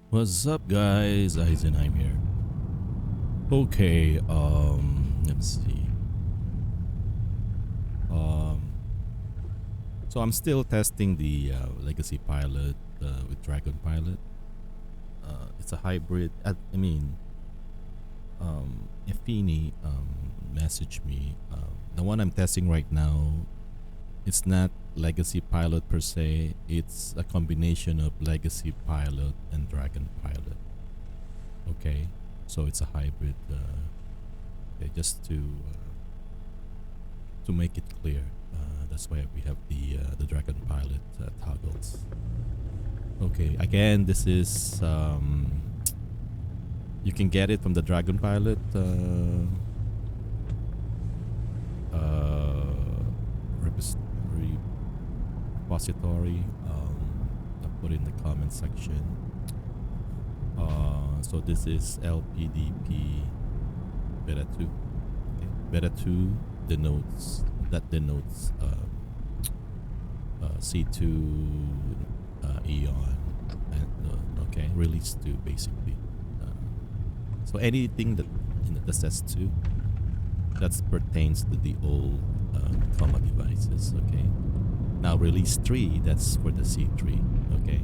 What's up, guys? Eisenheim here. Okay, let's see. Um, so I'm still testing the Legacypilot with Dragonpilot. It's a hybrid. Effini messaged me. The one I'm testing right now, it's not Legacypilot per se. It's a combination of Legacypilot and Dragonpilot. Okay, so it's a hybrid. Okay, just to make it clear, that's why we have the Dragonpilot toggles. Okay, again, this is you can get it from the Dragonpilot repository. I'll put in the comment section. So this is LPDP beta 2. Okay. Beta 2 denotes C2 Eon, and okay, release 2 basically. So anything that says 2, that pertains to the old comma devices. Okay. Now release 3, that's for the C3. Okay.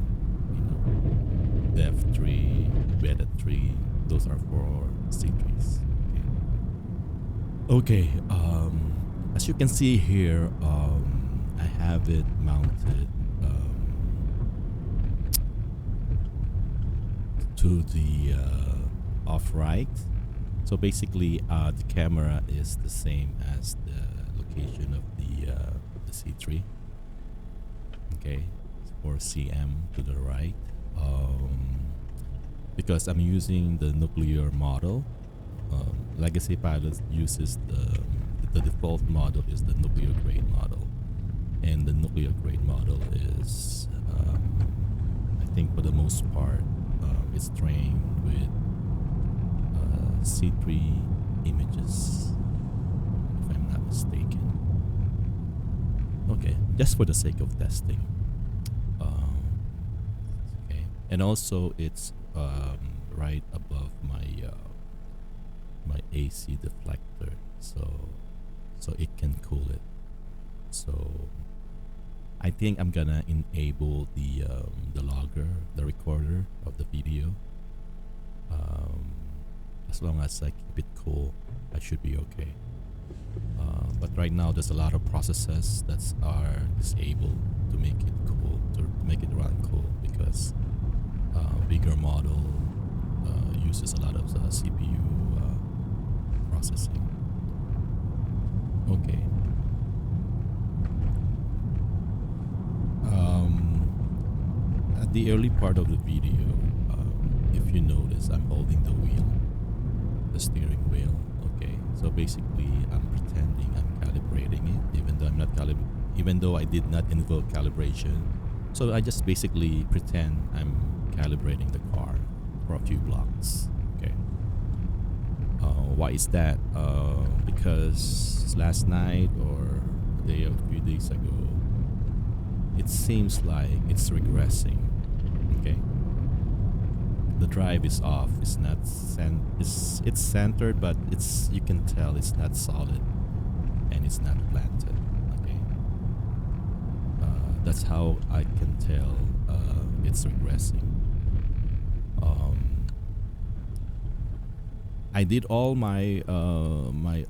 Dev 3, Beta 3, those are for C3s. Okay. As you can see here, I have it mounted to the off right. So basically, the camera is the same as the location of the C3. Okay, 4 cm to the right. Because I'm using the nuclear model. Legacypilot uses the default model is the nuclear grade model, and the nuclear grade model is I think for the most part it's trained with C3 images, if I'm not mistaken. Okay, just for the sake of testing. Okay, and also it's right above my my AC deflector, so it can cool it. So I think I'm gonna enable the logger, the recorder of the video. As long as I keep it cool, I should be okay. But right now there's a lot of processes that are disabled to make it cool, to make it run cool, because bigger model uses a lot of CPU processing. Okay. At the early part of the video, if you notice, I'm holding the wheel, the steering wheel. Okay, so basically, I'm pretending I'm calibrating it, even though I'm not even though I did not invoke calibration. So I just basically pretend I'm calibrating the car for a few blocks. Okay. Why is that? Because last night or a few days ago, it seems like it's regressing. Okay. The drive is off. It's not it's centered, but you can tell it's not solid and it's not planted. Okay. That's how I can tell it's regressing. I did all my my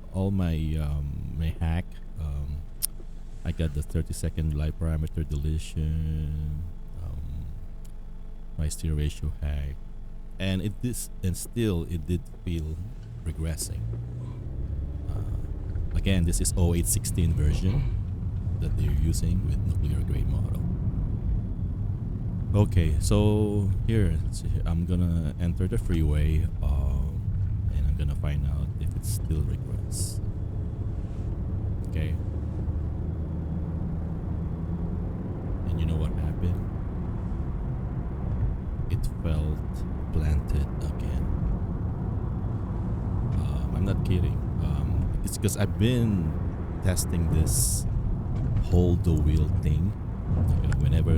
hack. I got the 30-second live parameter deletion, my steer ratio hack, and still it did feel regressing. Again, this is 0816 version that they're using with nuclear grade model. Okay, so here I'm gonna enter the freeway, and I'm gonna find out if it's still regress. Okay. And you know what happened? It felt planted again. I'm not kidding. It's because I've been testing this hold the wheel thing. Whenever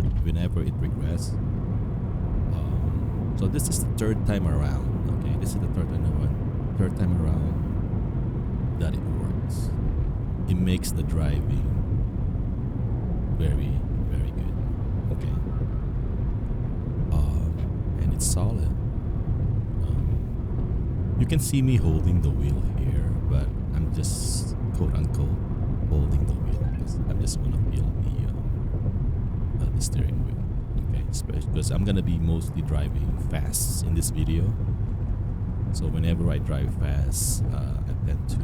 it regress, So this is the third time around. Okay, this is the third time around that it works. It makes the driving very, very good. Okay. And it's solid. You can see me holding the wheel here, but I'm just quote unquote holding the wheel because I'm just gonna feel the steering wheel. Okay, especially because I'm gonna be mostly driving fast in this video. So whenever I drive fast, I tend to,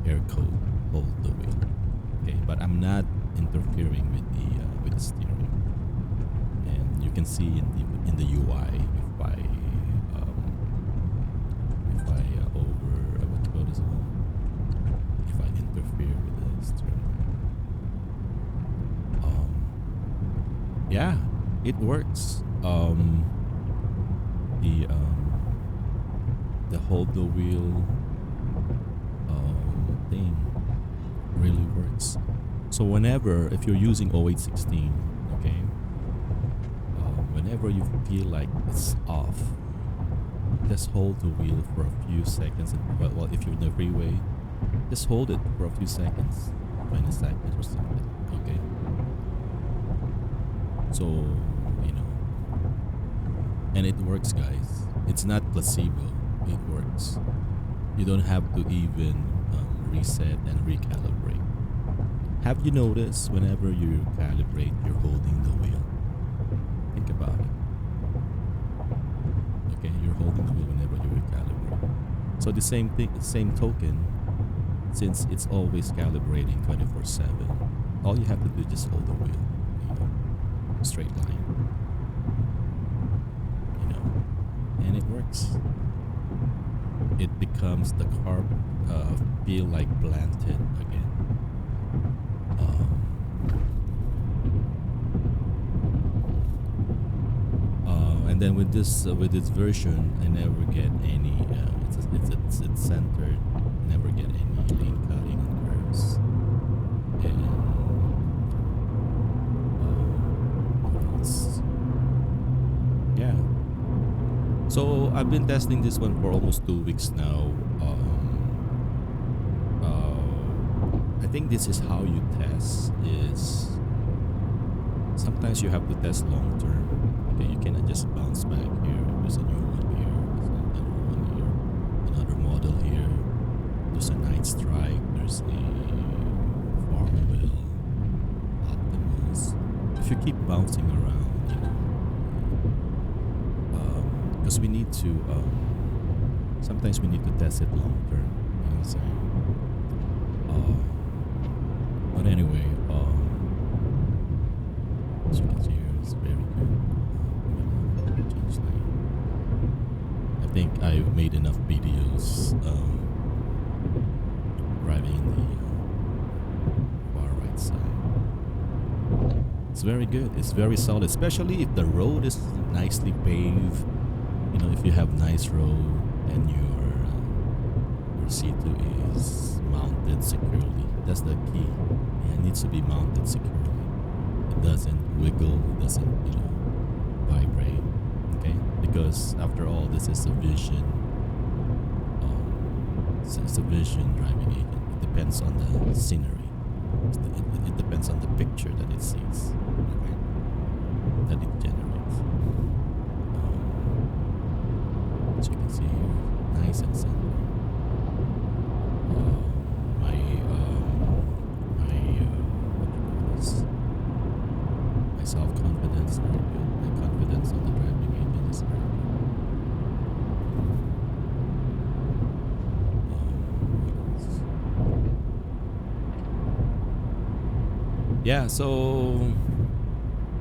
air code hold the wheel. Okay, but I'm not interfering with the steering. And you can see in the UI if I interfere with the steering. Yeah, it works. The hold the wheel thing really works. So whenever, if you're using 0816, okay, whenever you feel like it's off, just hold the wheel for a few seconds. Well, if you're in the freeway, just hold it for a few seconds, 20 seconds or something. Okay. So, and it works, guys. It's not placebo. It works. You don't have to even reset and recalibrate. Have you noticed whenever you calibrate, you're holding the wheel? Think about it. Okay, you're holding the wheel whenever you recalibrate. So the same thing, the same token, since it's always calibrating 24/7, all you have to do is just hold the wheel, straight line, and it works. It becomes the car feel like planted again. And then with this version, I never get any. It's centered. Never get any lane cutting on curves. And what else? Yeah. So I've been testing this one for almost 2 weeks now. I think this is how you test. Is sometimes you have to test long term. Okay, you cannot just bounce back here. There's a new one here. There's another one here. Another model here. There's a Night Strike. There's a Farmville. Optimus. If you keep bouncing around, because we need to. Sometimes we need to test it long term. You know what I'm saying? But anyway, as you can see here, it's very good. Change lane. I think I've made enough videos driving in the far right side. It's very good. It's very solid, especially if the road is nicely paved. If you have nice road and your C2 is mounted securely. That's the key. It needs to be mounted securely. It doesn't wiggle. It doesn't, vibrate. Okay? Because after all, this is a vision. It's a vision driving agent. It depends on the scenery. It depends on the picture that it sees. Okay? That it generates. As you can see here, nice and simple. My self-confidence is very good. My confidence on the driving agent is very good. Yeah, so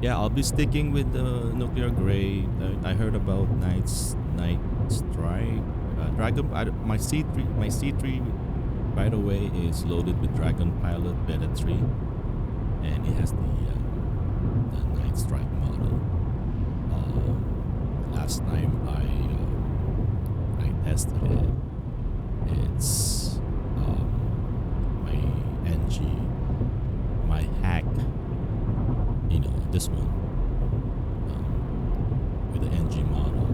I'll be sticking with the nuclear gray. I heard about Night Strike. My C3, by the way, is loaded with Dragonpilot Beta 3, and it has the Night Strike model. Last time I tested it, it's my NG, my hack, this one. the NG model,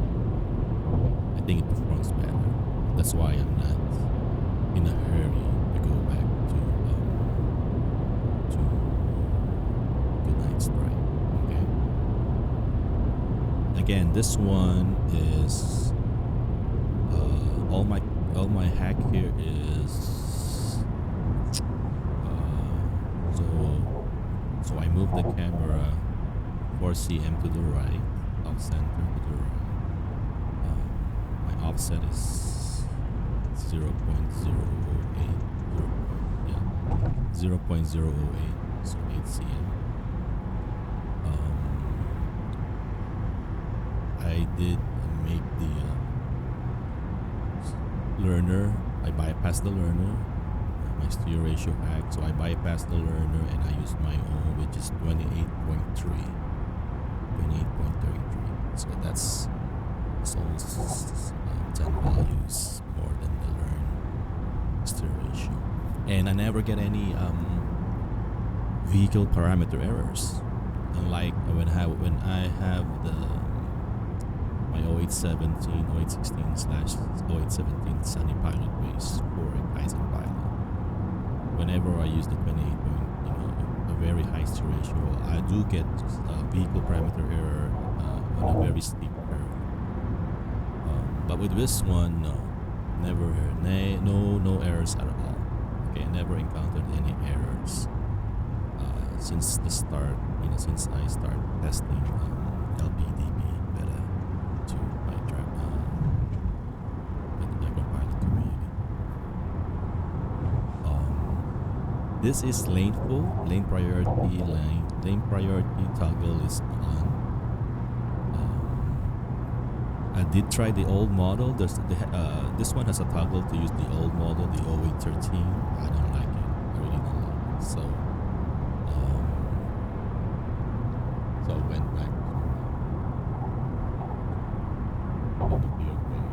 I think it performs better. That's why I'm not in a hurry to go back to Goodnight Strike. Okay. Again, this one is all my hack here is so I move the camera 4 cm to the right, off center to the right. My offset is 0.008, 0.008, so 8 cm. I did make the learner. I bypassed the learner. My steer ratio hack, so I bypassed the learner and I used my own, which is 28.3, 28.33. So that's almost 10 values more than the learn steer ratio. And I never get any vehicle parameter errors. Unlike when I have my 0817, 0816/0817 Sunny Pilot base for Legacypilot. Whenever I use the 28 point, a very high steer ratio, I do get vehicle parameter error on a very steep curve. But with this one, no, never, no errors at all. Okay, I never encountered any errors since the start. Since I started testing LPDB beta to my Dragonpilot community. This is lane priority. Lane priority toggle is on. I did try the old model. This one has a toggle to use the old model, the 0813. I don't like it. I really don't like it. So I went back to the field mode.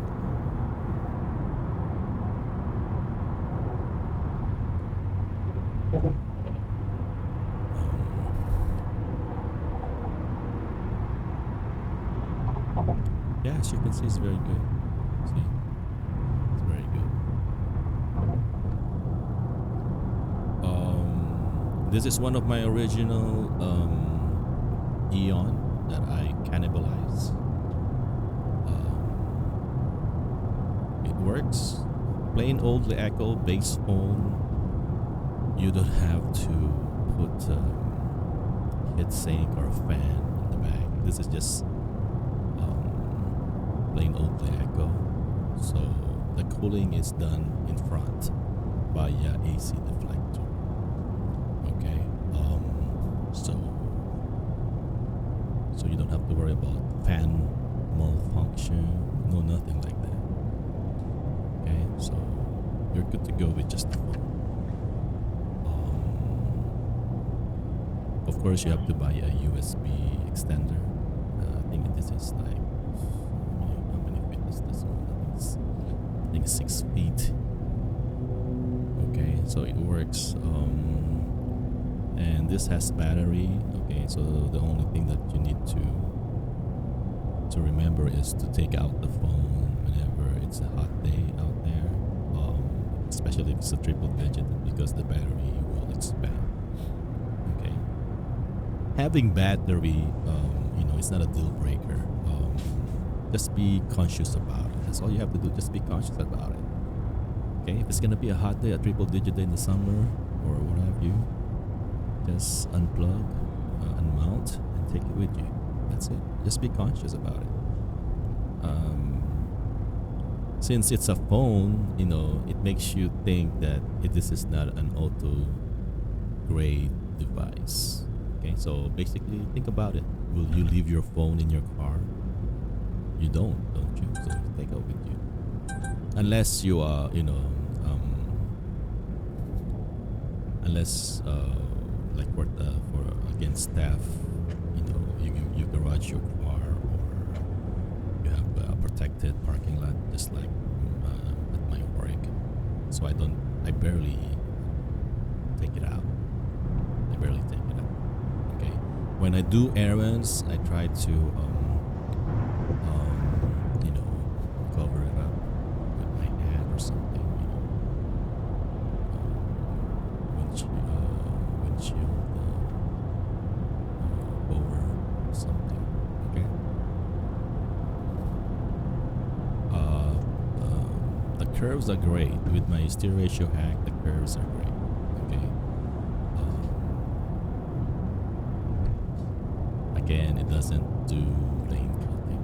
Yeah, as you can see, it's very good. See, it's very good. This is one of my original Eon that I cannibalize. It works. Plain old Echo base phone. You don't have to put heatsink or a fan in the back. This is just plain old Echo. So the cooling is done in front by AC deflector. Okay. So you don't have to worry about fan malfunction. No, nothing like that. Okay. So you're good to go with just the phone. Of course, you have to buy a USB extender. I think this is like, how many feet is this one? I think 6 feet. Okay, so it works. And this has battery. Okay, so the only thing that you need to remember is to take out the phone whenever it's a hot day out there. Especially if it's a triple digit, because the battery will expand. Okay. Having battery, it's not a deal breaker. Just be conscious about it. That's all you have to do. Just be conscious about it. Okay. If it's gonna be a hot day, a triple digit day in the summer, or what have you, just unplug, unmount, and take it with you. That's it. Just be conscious about it. Since it's a phone, it makes you think that this is not an auto grade device. Okay, so basically think about it. Will you leave your phone in your car? You don't you? So take it with you. Unless you are, like for against staff, you garage your car, or you have a protected parking lot, just like at my work. So I barely take it out. Okay. When I do errands, I try to curves are great. With my steer ratio hack, the curves are great. Okay. Again, it doesn't do lane cutting.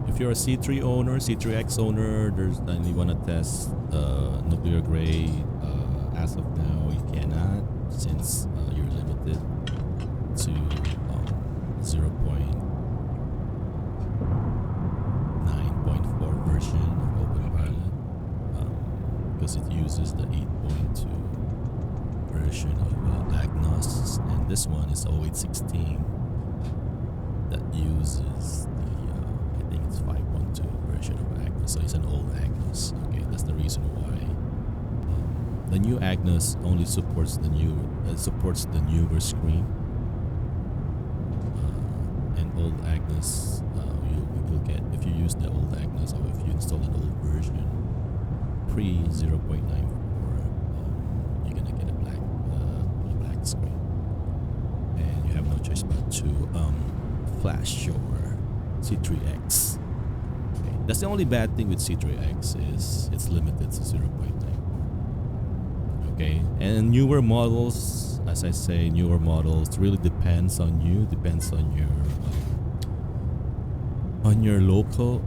If you're a C3 owner, C3X owner, and you want to test nuclear grade, as of now, you cannot, since you're limited to 0.9.4 version of Openpilot, because it uses the 8.2 version of Agnos, and this one is 0816 that uses the I think it's 5.2 version of Agnos, so it's an old Agnos. Okay, that's the reason why the new Agnos only supports the newer screen, and old Agnos you'll get if you use the old Agnos, or if you install an old version pre 0.94, you're gonna get a black screen, and you have no choice but to flash your C3X. Okay. That's the only bad thing with C3X is it's limited to 0.9. Okay, and newer models, as I say, newer models really depends on you, depends on your local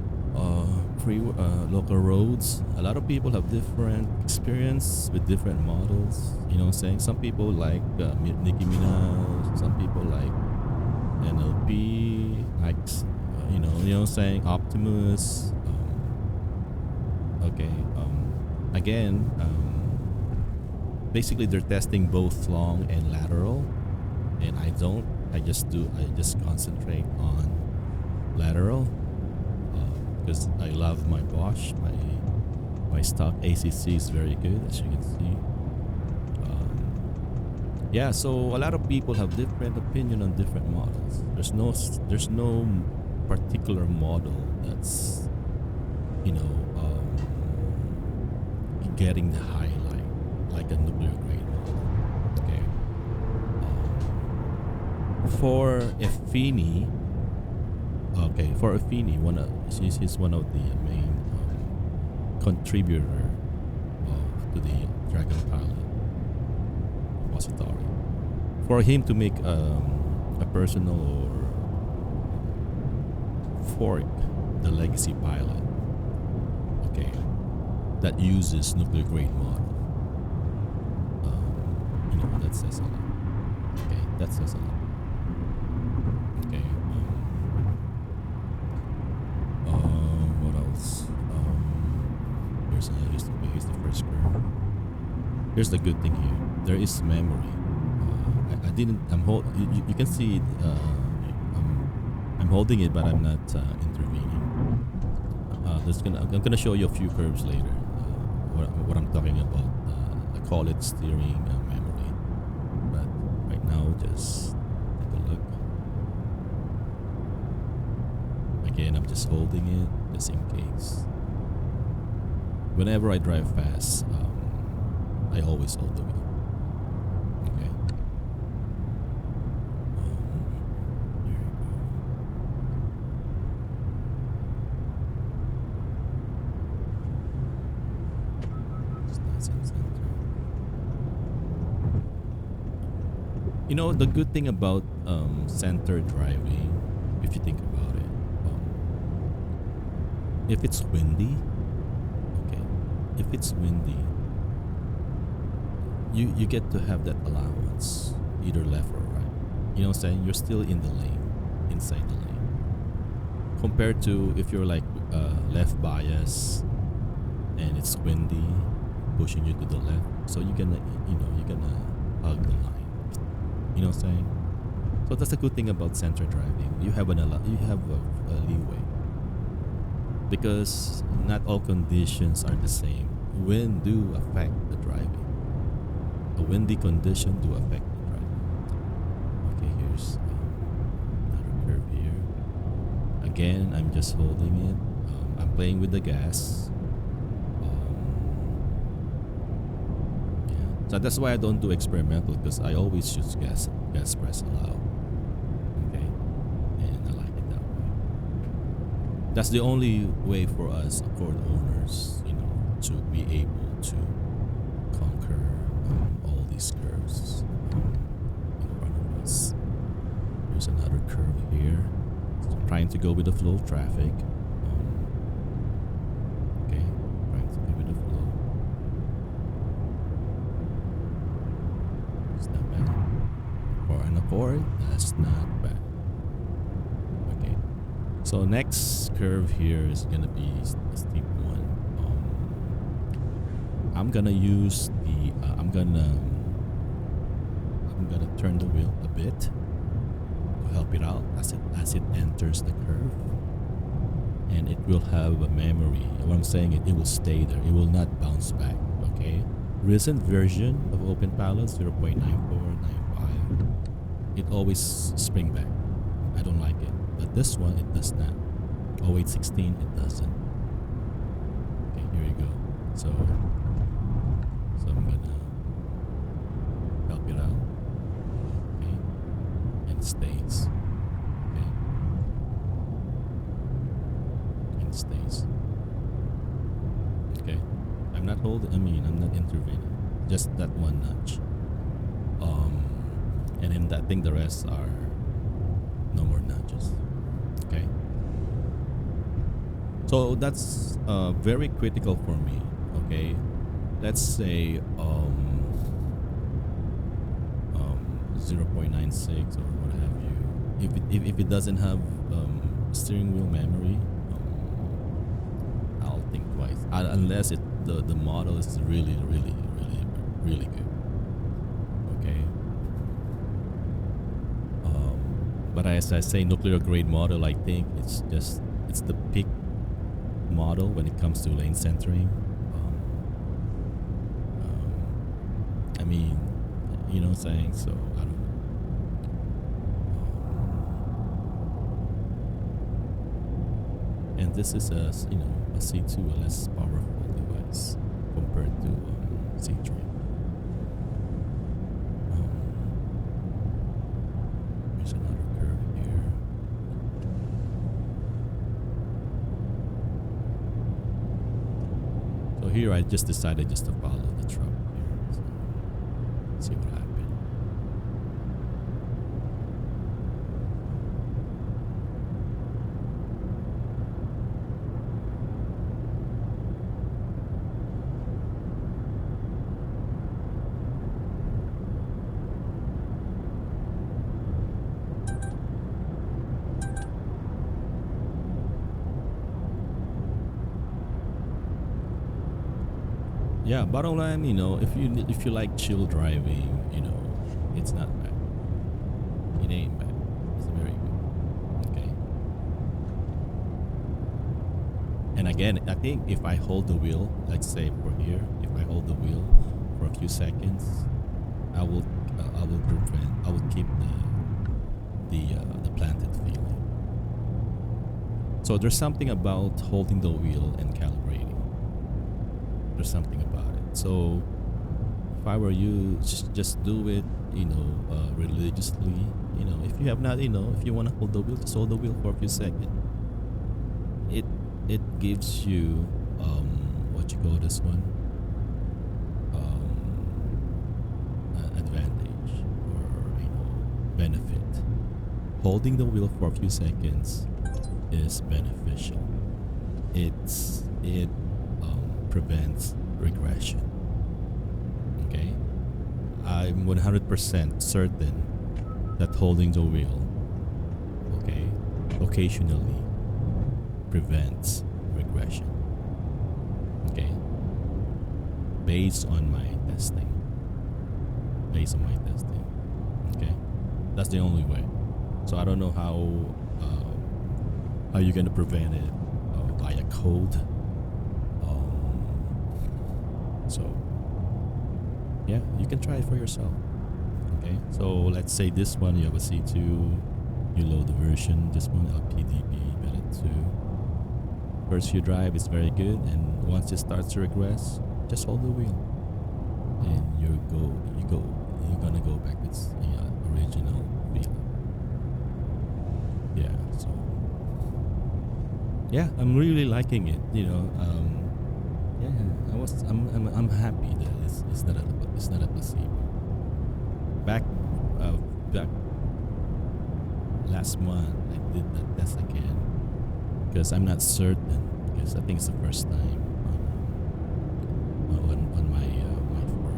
local roads. A lot of people have different experience with different models. You know what I'm saying? Some people like Nicki Minaj, some people like NLP, like you know what I'm saying, Optimus. Okay, again, basically they're testing both long and lateral, and I just concentrate on lateral, because I love my Bosch. My stock ACC is very good, as you can see. Yeah, so a lot of people have different opinion on different models. There's no particular model that's getting the highlight like a nuclear grade model. Okay. For Affini, she's one of the main contributor to the Dragonpilot repository. For him to make a personal or fork the Legacypilot, okay, that uses nuclear grade model, that says a lot. Okay, that says a lot. Okay. What else? Here's the first curve. Here's the good thing here. There is memory. I didn't. You can see it. I'm holding it, but I'm not intervening. I'm gonna show you a few curves later. What I'm talking about. I call it steering memory. But right now, just take a look. Again, I'm just holding it just in case. Whenever I drive fast, I always hold the wheel. Okay. Here you go. Just nice and center. The good thing about center driving, if you think about it, if it's windy, if it's windy, you get to have that allowance, either left or right. You know what I'm saying? You're still in the lane, inside the lane. Compared to if you're like left bias and it's windy, pushing you to the left, so you're gonna hug the line. You know what I'm saying? So that's the good thing about center driving. You have a leeway, because not all conditions are the same. Wind do affect the driving. A windy condition do affect the driving. Okay, here's another curve here. Again, I'm just holding it. I'm playing with the gas. Yeah. So that's why I don't do experimental, because I always use gas press allow. Okay. That's the only way for us, for the owners, to be able to conquer all these curves in front of us. There's another curve here. So trying to go with the flow of traffic. Okay, trying to go with the flow. It's not bad. For an accord, that's not bad. Okay, so next curve here is gonna be a steep one. I'm gonna use the. I'm gonna turn the wheel a bit to help it out as it enters the curve, and it will have a memory. What I'm saying, it will stay there. It will not bounce back. Okay. Recent version of Openpilot 0.9495, it always spring back. I don't like it, but this one it does not. 0816 it doesn't. Okay, here you go. So I'm gonna help it out. Okay, and it stays. Okay, and it stays. Okay, I'm not intervening. Just that one nudge. And then I think the rest are no more nudges. Okay. So that's very critical for me. Okay, let's say 0.96 or what have you. If it doesn't have steering wheel memory, I'll think twice. Unless the model is really good. Okay. But as I say, nuclear grade model, I think it's the peak model when it comes to lane centering. I mean, you know what I'm saying? So I don't know. And this is a C2, a less powerful device compared to C3. There's another curve here. So here I just decided just to follow the truck here. So see what happens. Yeah, bottom line, if you like chill driving, it's not bad. It ain't bad. It's very good. Okay. And again, I think if I hold the wheel, let's say for here, if I hold the wheel for a few seconds, I will keep the planted feeling. So there's something about holding the wheel and calibrating. There's something about it. So if I were you, just do it, religiously. If you have not, if you want to hold the wheel, just hold the wheel for a few seconds. It gives you what you call this one, advantage or benefit. Holding the wheel for a few seconds is beneficial. It prevents regression. Okay, I'm 100% certain that holding the wheel, okay, occasionally prevents regression. Okay, based on my testing. Okay, that's the only way. So I don't know how you're gonna prevent it via code. So yeah, you can try it for yourself. Okay, so let's say this one, you have a C2, you load the version, this one LPDB Beta 2. First few drive is very good, and once it starts to regress, just hold the wheel and you're gonna go back with the original feeling. Yeah, so yeah, I'm really liking it. Yeah, I'm happy that it's not a placebo. Back uh, back last month, I did that test again because I'm not certain, because I think it's the first time on my fork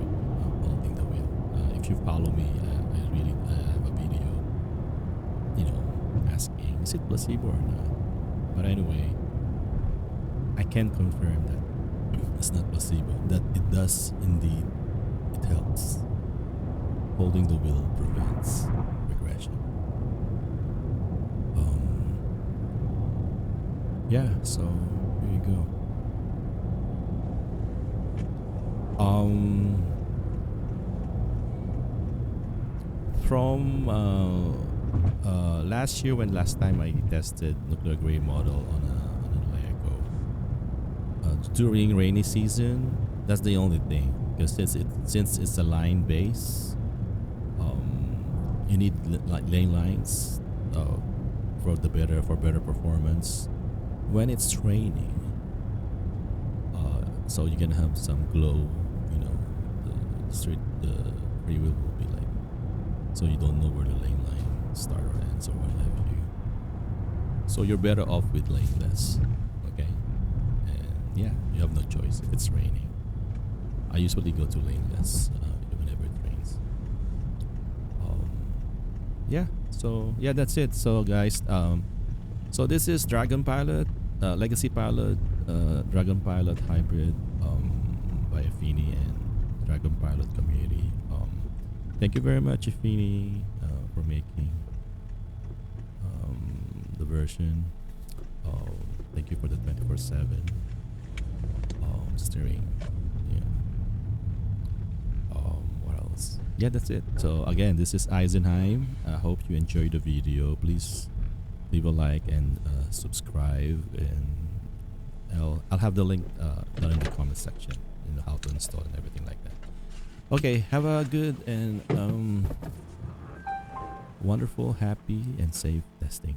holding the wheel. If you follow me, I really have a video, asking is it placebo or not. But anyway, I can confirm that it's not placebo. That it does indeed, it helps. Holding the wheel prevents regression. Yeah, so here you go. Um, from last year, when last time I tested nuclear gray model on a Lego, during rainy season, that's the only thing, because since it's a line base, you need like lane lines for better performance when it's raining. So you can have some glow, the free wheel will be like, so you don't know where the lane line start or ends or what have you. So you're better off with laneless, okay? And yeah, you have no choice if it's raining. I usually go to laneless whenever it rains. Yeah, so yeah, that's it. So guys, so this is Dragonpilot, Legacypilot, Dragonpilot hybrid, by Affini and Dragonpilot community. Thank you very much, Affini, for making the version. Thank you for the 24/7 steering. Yeah. What else? Yeah, that's it. So again, this is Eisenheim. I hope you enjoyed the video. Please leave a like and subscribe, and I'll have the link down in the comment section, how to install and everything like that. Okay, have a good and wonderful, happy, and safe testing.